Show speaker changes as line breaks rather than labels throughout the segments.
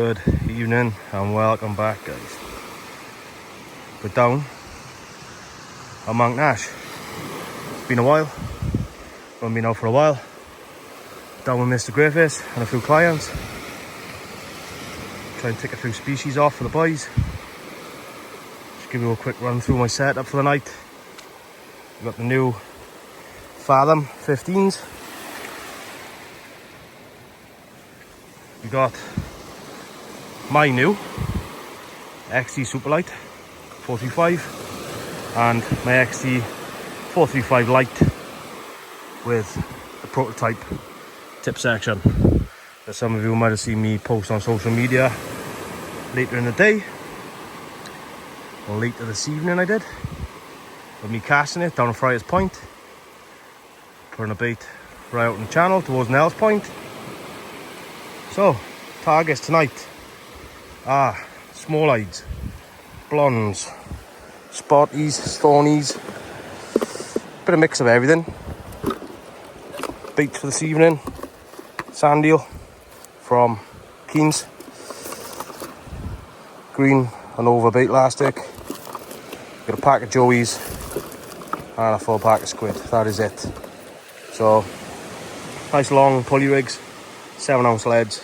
Good evening and welcome back, guys. We're down on Mount Nash. It's been a while. I've been out for a while. Down with Mr. Griffiths and a few clients. Try and take a few species off for the boys. Just give you a quick run through my setup for the night. We've got the new Fathom 15s. We got my new XT SUPERLITE 435 and my XT435 Lite with the prototype tip section that some of you might have seen me post on social media later in the day or later this evening. I did with me casting it down at Friars Point, putting a bait right out in the channel towards Nels Point. So targets tonight are small eyes, blondes, spotties, stonies, bit of mix of everything. Baits for this evening, sand eel from Keen's, green and over bait elastic, got a pack of joeys and a full pack of squid. That is it. So nice long pulley rigs, 7-ounce leads.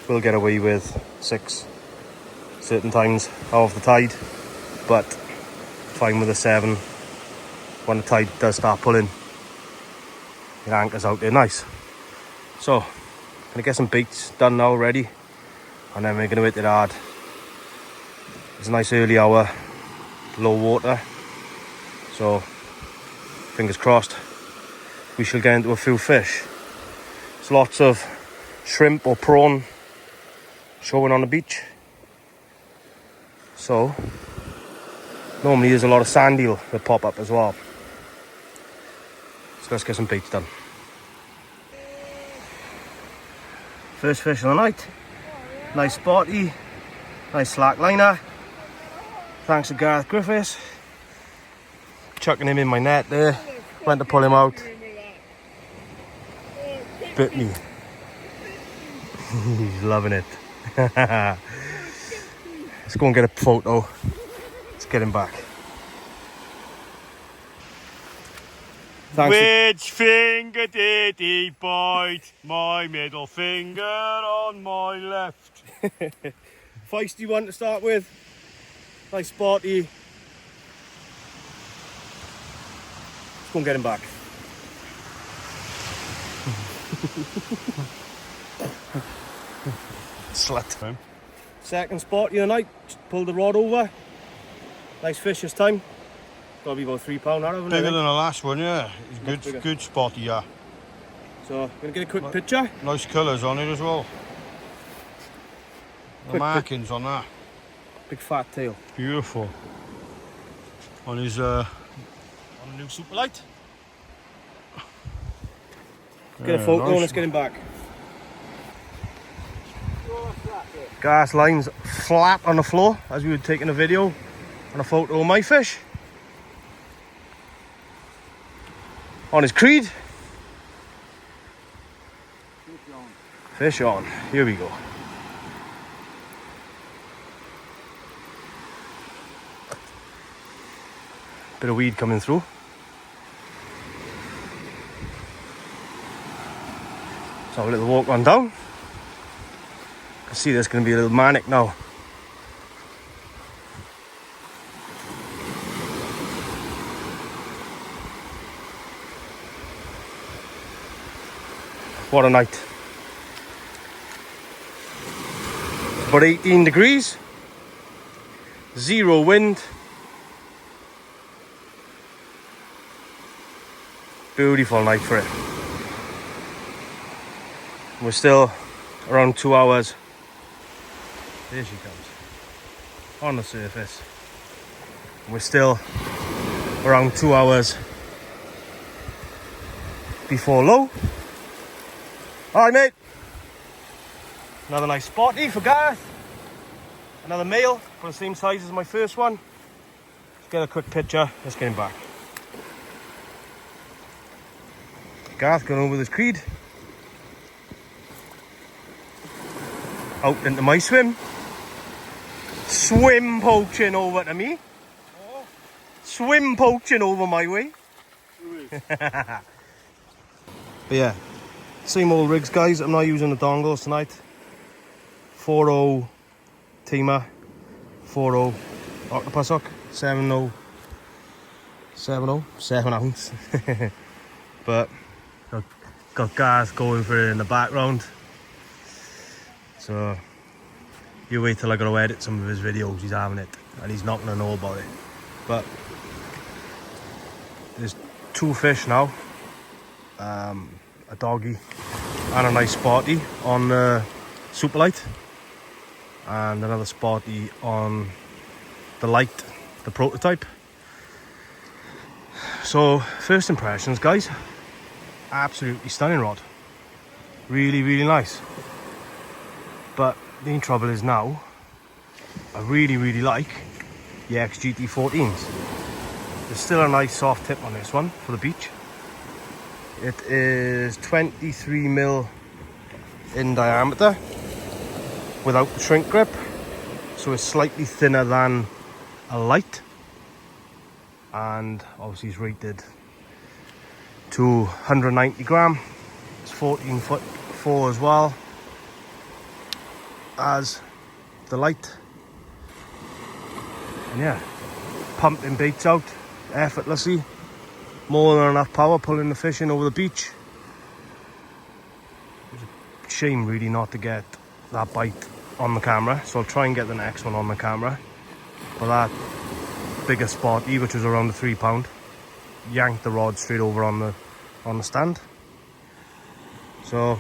We'll get away with 6 certain times of the tide, but fine with a 7 when the tide does start pulling. It anchors out there nice. So gonna get some baits done now ready, and then we're gonna hit it hard. It's a nice early hour, low water, so fingers crossed we shall get into a few fish. There's lots of shrimp or prawn showing on the beach, so normally there's a lot of sand eel that pop up as well. So let's get some baits done. First fish of the night, nice spotty, nice slack liner. Thanks to Gareth Griffiths, chucking him in my net there. Went to pull him out, bit me. He's loving it. Let's go and get a photo. Let's get him back.
Which finger did he bite? My middle finger on my left.
Feisty one to start with. Nice spotty. Let's go and get him back. Slut. Second spot of the night. Just pulled the rod over. Nice fish this time. Got to be about £3 out of it.
Bigger than the last one, yeah. It's good spotty, yeah.
So I'm gonna get a quick picture.
Nice colours on it as well. The markings on that.
Big fat tail.
Beautiful. On his
on a new SUPERLITE. Get a photo and let's get him back. Gas lines flat on the floor as we were taking a video and a photo of my fish. On his creed. Fish on. Here we go. Bit of weed coming through. So have a little walk on down. I see there's going to be a little manic now. What a night. It's about 18 degrees. 0 wind. Beautiful night for it. We're still around 2 hours. There she comes. On the surface. We're still around 2 hours before low. Alright, mate. Another nice spotty for Gareth. Another male for the same size as my first one. Let's get a quick picture. Let's get him back. Gareth going over with his creed. out into my swim. Swim poaching over to me. Swim poaching over my way. But yeah, same old rigs, guys. I'm not using the dongles tonight. 4.0 Teamer, 4.0 octopus hook, 7.0 7 ounce. But got Gareth going for it in the background, so you wait till I gotta edit some of his videos. He's having it and he's not gonna know about it. But there's 2 fish now, a doggy and a nice spotty on the SUPERLITE, and another spotty on the light, the prototype. So first impressions, guys, absolutely stunning rod, really nice. But the only trouble is now I really like the XT435s. There's still a nice soft tip on this one for the beach. It is 23mm in diameter without the shrink grip, so it's slightly thinner than a light, and obviously it's rated to 190 gram. It's 14'4" as well as the light, and yeah, pumping baits out effortlessly, more than enough power pulling the fish in over the beach. It's a shame really not to get that bite on the camera, so I'll try and get the next one on the camera. But that bigger spotty, which was around the £3, yanked the rod straight over on the stand. So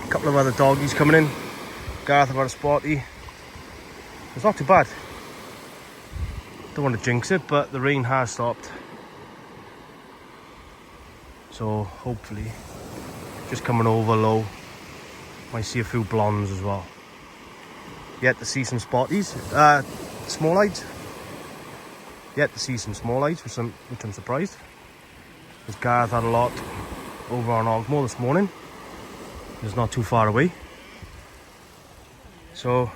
a couple of other doggies coming in. Gareth got a spotty. It's not too bad. Don't want to jinx it, but the rain has stopped, so hopefully just coming over low. Might see a few blondes as well. Yet to see some spotties, small eyes. Yet to see some small eyes, which I'm surprised, because Gareth had a lot over on Ogsmore this morning. It's not too far away, so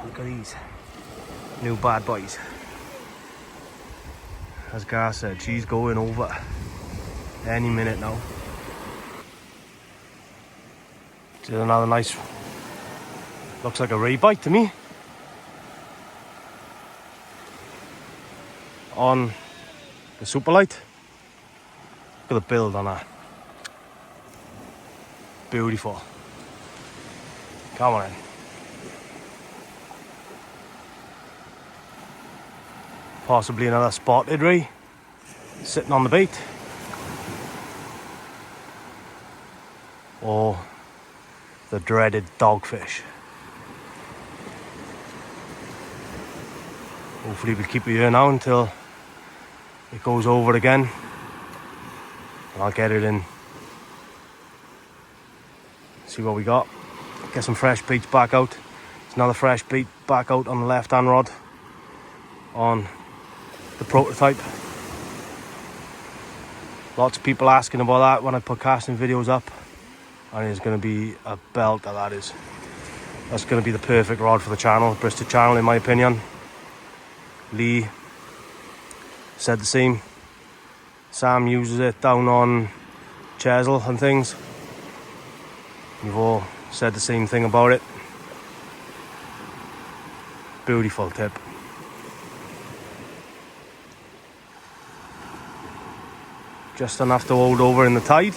look at these new bad boys. As Gareth said, she's going over any minute now. There's another nice, looks like a ray bite to me, on the SUPERLITE. Look at the build on that. Beautiful. Come on in. Possibly another spotted ray sitting on the bait, or the dreaded dogfish. Hopefully we'll keep it here now until it goes over again, and I'll get it in, see what we got. Get some fresh baits back out. There's another fresh bait back out on the left hand rod on the prototype. Lots of people asking about that when I put casting videos up, and it's going to be a belter, that is. That's going to be the perfect rod for the channel, Bristol channel, in my opinion. Lee said the same. Sam uses it down on Chesil and things. You've all said the same thing about it. Beautiful tip. Just enough to hold over in the tide.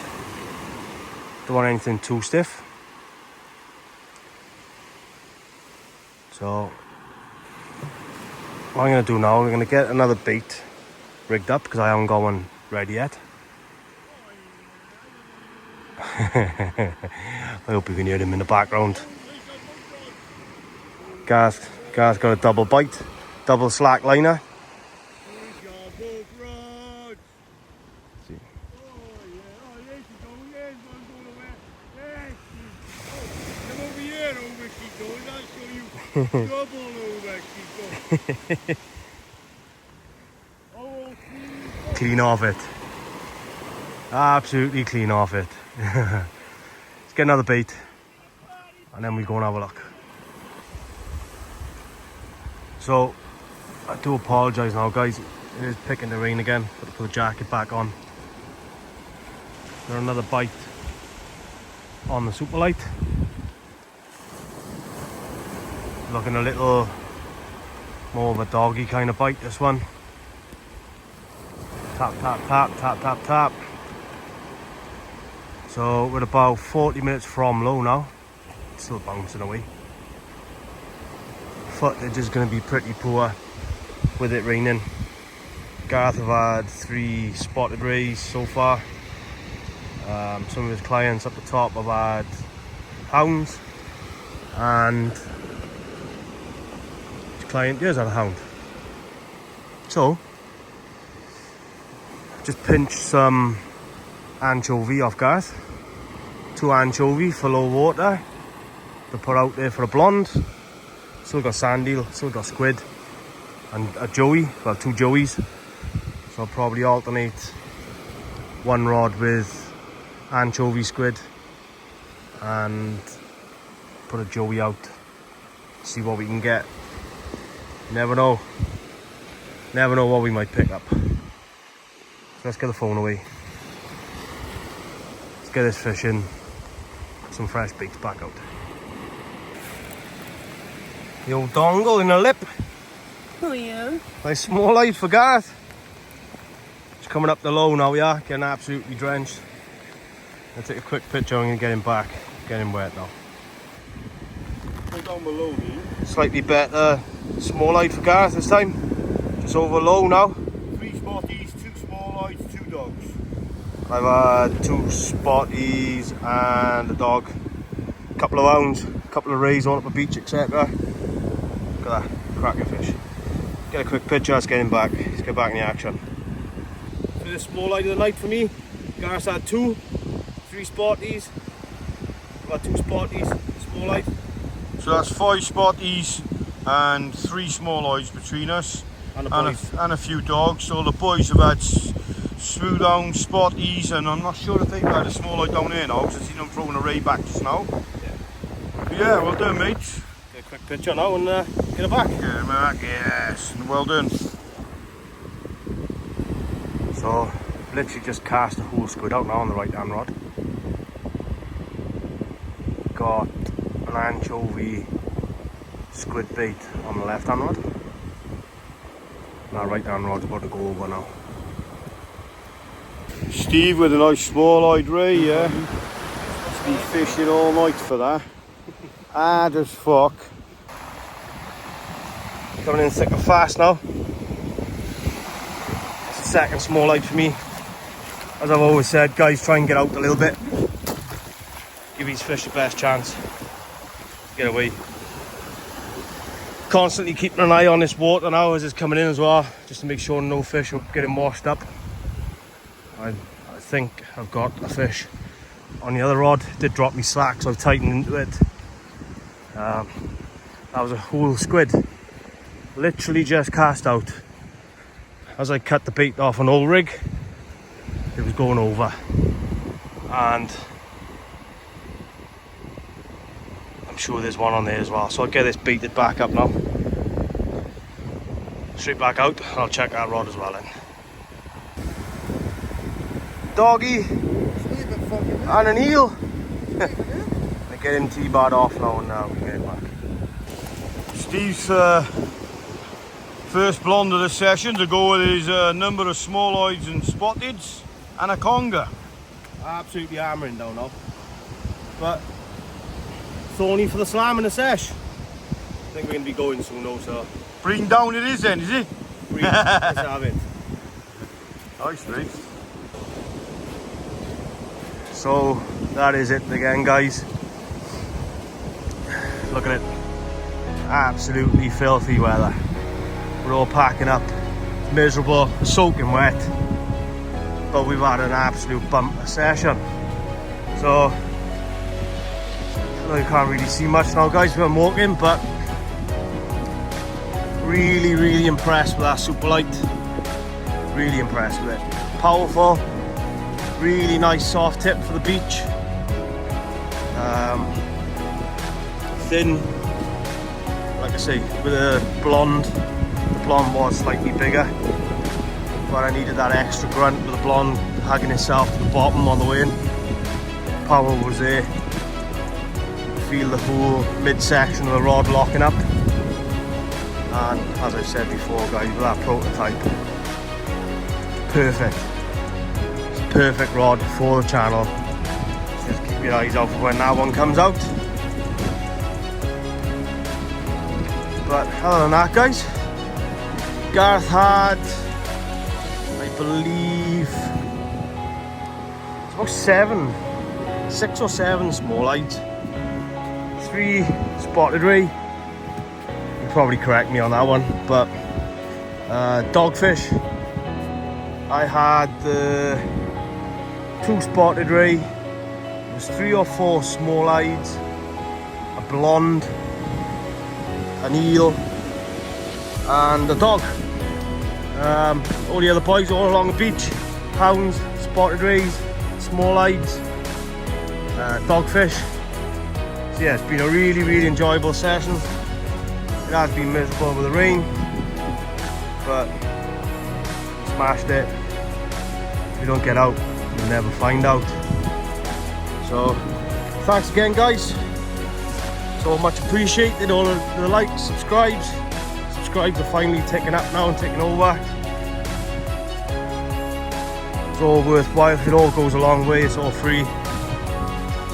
Don't want anything too stiff. So what I'm going to do now, I'm going to get another bait rigged up, because I haven't got one ready yet. I hope you can hear him in the background. Gareth got a double bite, double slack liner. Clean off it. Absolutely clean off it. get another bait, and then we go and have a look. So I do apologise now, guys. It is picking the rain again. Got to put the jacket back on. There's another bite on the SUPERLITE. Looking a little more of a doggy kind of bite, this one. Tap, tap, tap, tap, tap, tap. So we're about 40 minutes from low now. Still bouncing away. Footage is going to be pretty poor with it raining. Gareth have had 3 spotted rays so far. Some of his clients up the top have had hounds, and his client does have a hound. So just pinched some anchovy off Gareth. 2 anchovy for low water to put out there for a blonde. Still got sand eel, still got squid, and a joey, well 2 joeys. So I'll probably alternate 1 rod with anchovy squid and put a joey out, see what we can get. Never know what we might pick up. So let's get the phone away, let's get this fish in, some fresh baits back out. The old dongle in the lip.
Oh yeah.
Nice small light for Gareth. Just coming up the low now, we are getting absolutely drenched. I'll take a quick picture and get him back, get him wet now.
Go down below here.
Slightly better small light for Gareth this time. Just over low now.
3 spotties, 2 small lights, 2 dogs.
I've had 2 spotties and a dog. A couple of hounds, a couple of rays on up the beach, etc. Look at that, cracker fish. Get a quick picture, let's get him back. Let's get back in the action. For this small light of the night for me, Gareth's had 2, 3 spotties. I've had 2 spotties, small light.
So that's 5 spotties and 3 small eyes between us,
And
and a few dogs. So the boys have had smooth down spotties, and I'm not sure if they've had a small eye down here now, because I've seen them throwing a ray back just now. Yeah, well done, mates.
Get a quick picture now and get it back.
Get him back, yes, well done.
So, literally just cast a whole squid out now on the right hand rod. Got an anchovy squid bait on the left hand rod. And our right hand rod's about to go over now.
Steve with a nice small-eyed ray, yeah. Must be fishing all night for that. Hard as fuck.
Coming in thick and fast now. It's the second small light for me. As I've always said, guys, try and get out a little bit. Give these fish the best chance. Get away. Constantly keeping an eye on this water now as it's coming in as well, just to make sure no fish are getting washed up. I think I've got a fish on the other rod. It did drop me slack, so I've tightened into it. That was a whole squid. Literally just cast out. As I cut the bait off an old rig, it was going over. And I'm sure there's one on there as well. So I'll get this baited back up now. Straight back out, and I'll check that rod as well then. Doggy and an eel. I get him T-barred off now and now we get him back.
Steve's first blonde of the session to go with his number of small eyes and spotteds and a conger.
Absolutely hammering down now. But it's only for the slam and the sesh. I think we're going to be going soon though, so.
Bring down it is then, is it?
Let's have it.
Nice, mate.
So that is it again, guys. Look at it. Absolutely filthy weather. We're all packing up. It's miserable, soaking wet. But we've had an absolute bumper session. So you can't really see much now, guys, when I'm walking, but really impressed with that SUPERLITE. Really impressed with it. Powerful, really nice soft tip for the beach. Thin, like I say, with a blonde. The blonde was slightly bigger, but I needed that extra grunt with the blonde hugging itself to the bottom on the way in. Power was there. Feel the whole midsection of the rod locking up. And as I said before, guys, with that prototype, perfect. It's a perfect rod for the channel. Just keep your eyes out for when that one comes out. But other than that, guys, Gareth had, I believe, it's about 6 or 7 small hides, 3 spotted ray. You'll probably correct me on that one, but dogfish. I had the 2 spotted ray. There's 3 or 4 small hides, a blonde, an eel, and a dog. All the other boys all along the beach, hounds, spotted rays, small hides, dogfish. So yeah, it's been a really enjoyable session. It has been miserable with the rain, but smashed it. If you don't get out, you'll never find out. So thanks again, guys. So much appreciated. All of the likes, subscribes are finally ticking up now and ticking over. It's all worthwhile. It all goes a long way. It's all free.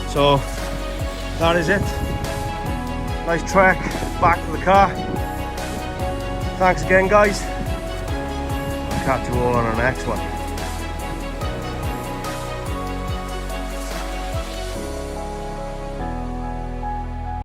So that is it. Nice trek back to the car. Thanks again, guys. I'll catch you all on the next one.